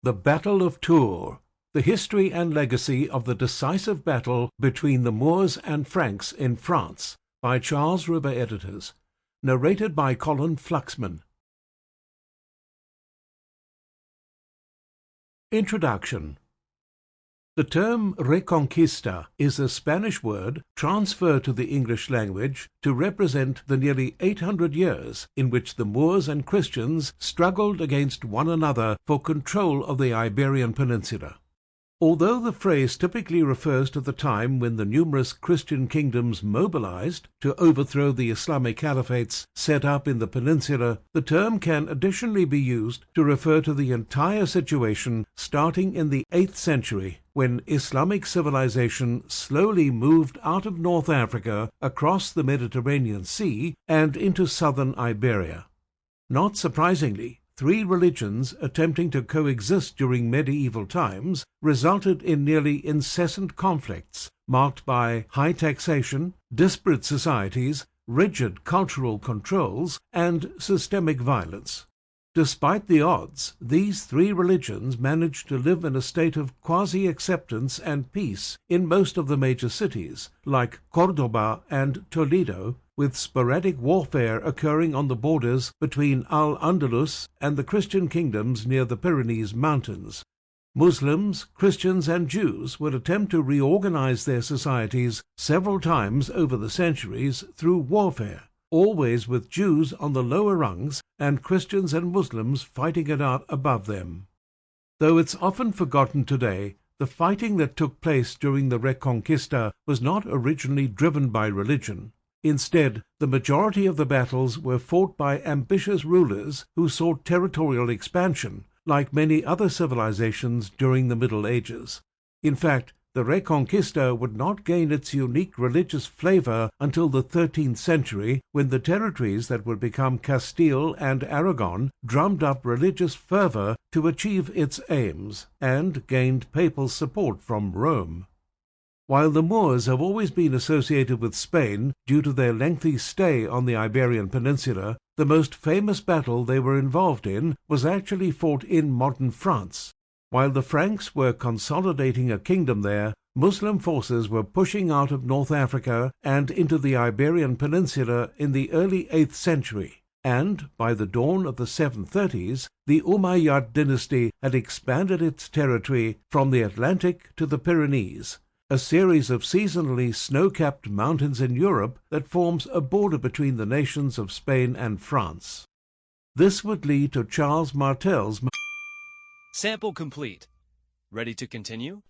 The Battle of Tours, the history and legacy of the decisive battle between the Moors and Franks in France, by Charles Martel editors. Narrated by Colin Fluxman. Introduction. The term Reconquista is a Spanish word transferred to the English language to represent the nearly 800 years in which the Moors and Christians struggled against one another for control of the Iberian Peninsula. Although the phrase typically refers to the time when the numerous Christian kingdoms mobilized to overthrow the Islamic caliphates set up in the peninsula, the term can additionally be used to refer to the entire situation starting in the 8th century, when Islamic civilization slowly moved out of North Africa across the Mediterranean Sea and into southern Iberia. Not surprisingly, three religions attempting to coexist during medieval times resulted in nearly incessant conflicts marked by high taxation, disparate societies, rigid cultural controls, and systemic violence. Despite the odds, these three religions managed to live in a state of quasi-acceptance and peace in most of the major cities, like Córdoba and Toledo, with sporadic warfare occurring on the borders between Al-Andalus and the Christian kingdoms near the Pyrenees mountains. Muslims, Christians, and Jews would attempt to reorganize their societies several times over the centuries through warfare, always with Jews on the lower rungs and Christians and Muslims fighting it out above them. Though it's often forgotten today, the fighting that took place during the Reconquista was not originally driven by religion. Instead, the majority of the battles were fought by ambitious rulers who sought territorial expansion, like many other civilizations during the Middle Ages. In fact, the Reconquista would not gain its unique religious flavor until the 13th century, when the territories that would become Castile and Aragon drummed up religious fervor to achieve its aims, and gained papal support from Rome. While the Moors have always been associated with Spain due to their lengthy stay on the Iberian Peninsula, the most famous battle they were involved in was actually fought in modern France. While the Franks were consolidating a kingdom there, Muslim forces were pushing out of North Africa and into the Iberian Peninsula in the early 8th century, and by the dawn of the 730s, the Umayyad dynasty had expanded its territory from the Atlantic to the Pyrenees, a series of seasonally snow-capped mountains in Europe that forms a border between the nations of Spain and France. This would lead to Charles Martel's... Sample complete. Ready to continue?